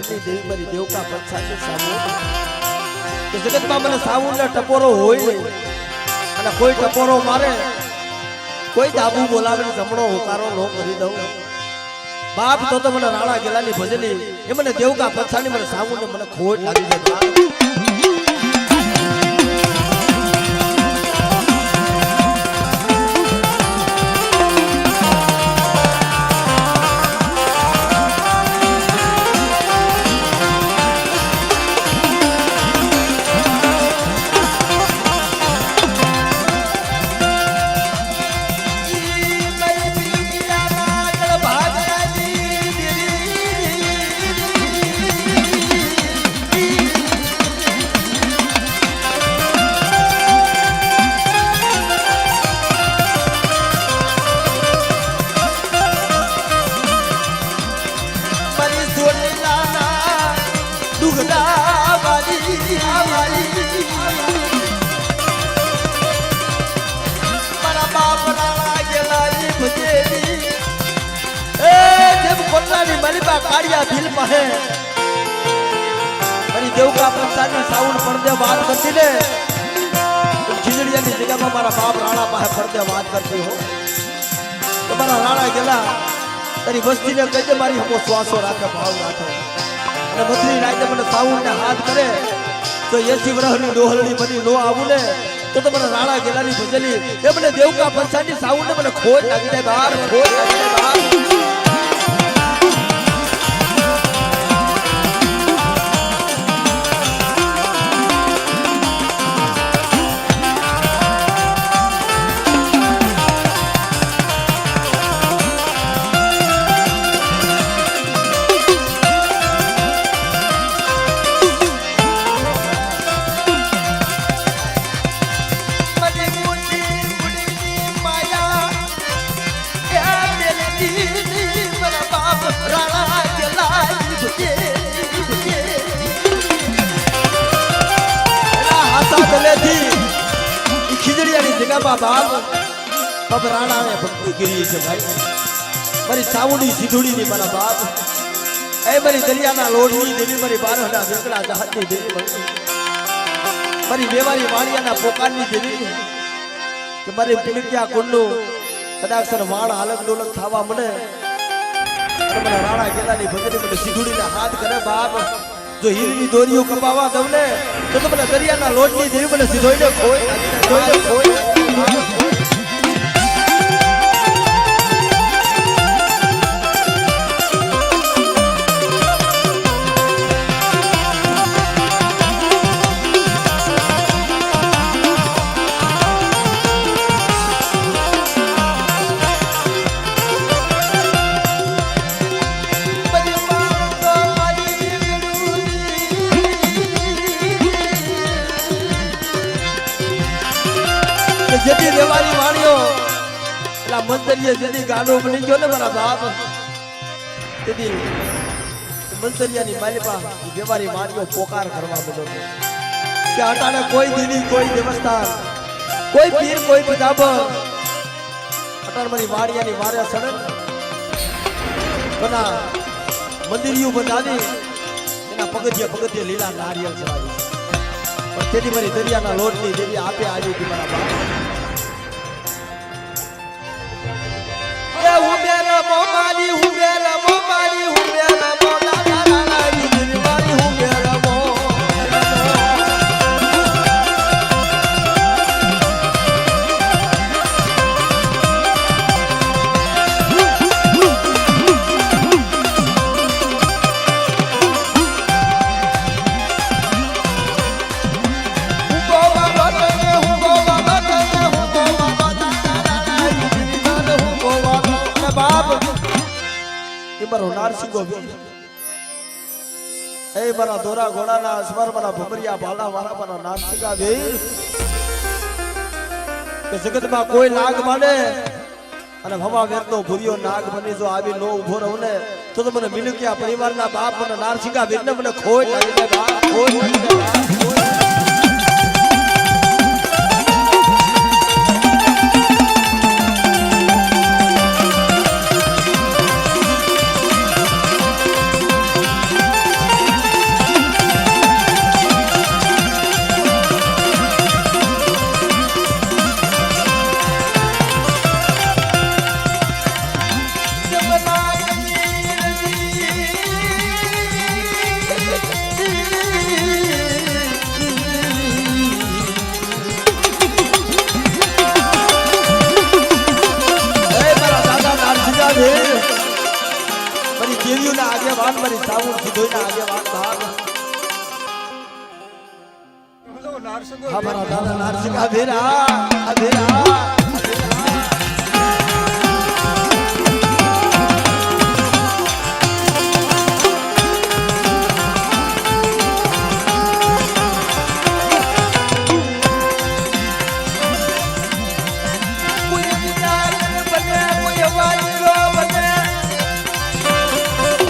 ધરતી દેવી મારી દેવકા પંચાની સામુ કે જગતમાં મને સાવુને ટપોરો હોય અને કોઈ ટપોરો મારે કોઈ દાબુ બોલાવે જમણો હુકારો નો કરી દઉં બાપ તો મને રાણા ગેલાની ભજની એ મને દેવકા પંચાની મને સાવુને મને ખોટ લાગી જાય काड़िया दिल पहे मरी देवका पंचानी साउंड पर्दे बात करती ने खिजड़िया की जगह में मारा बाप राणा पाहे पर्दे बात करती हो तो मारा राणा गेला तेरी बस्ती ने कहे मारी हमको श्वासो राखे भाव राखे અને મધરી રાતે મને સાઉન્ડ ને હાથ કરે તો 80 વર્ષની ડોહલડી બની નો આવું ને તો મને રાણા ગેલાની ભજલી એ મને દેવકા પંચાની સાઉન્ડ મને ખોટ લાગી જાય બહાર ખોટ લાગી જાય બહાર बाप राणा ने भक्ति करी है भाई मारी सावड़ी सीधुड़ी नी मारा बाप ए मारी दरियाना लोडनी देवी मारी बारहना वेकड़ा जहाजनी देवी मारी बेवारी वाणियाना पोकानी देवी के मारी पिलकिया कुंडू कदाक्षर वाण अलग डोलक थावा मने मारा राणा गेलानी भगनी मने सीधुड़ी ने हाथ करे बाप जो हीरनी दोरियो कपावा दवने तो मने दरियाना लोडनी देवी मने सीधोईने खोई जेदी देवारी वाणियो एला मंतरिये जेदी गाडो बनी गयो ने मारा बाप तेदी मंतरियानी मालिपा देवारी वाणियो पोकार करवा बदो के अटाणे कोई दीनी कोई देवस्थान कोई पीर कोई पिताबर अटाण मारी वाणियानी वारे सड़न बना मंदिरियो बनावी एना पगथिया लीला नारियल चढ़ावी पर तेदी मारी दरियाना लोटनी देवी आपे आवी थी मारा बाप मोमाली हूँ मेरा मोमाली हूँ मेरा मोला नाना दिलवारी हूँ मेरा नारसिंगो भी ए बरा दोरा घोड़ा ना स्वर बरा भमरिया बाला वाला बरा नारसिंगा वीर के जगत में कोई नाग माने અને ભવા વેરનો ભૂરિયો નાગ બની જો આવી નો ઉભો રહું ને તો મને મિલકિયા પરિવારના બાપ મને નારસિંગા વીરને મને ખોટ લાગી જાય બાપ ખોટ લાગી જાય આગેવાન મારી સાઉન્ડ સિધોઈના આગેવાન ભાગ હા મારા દાદા નારસિંહ આ ભેરા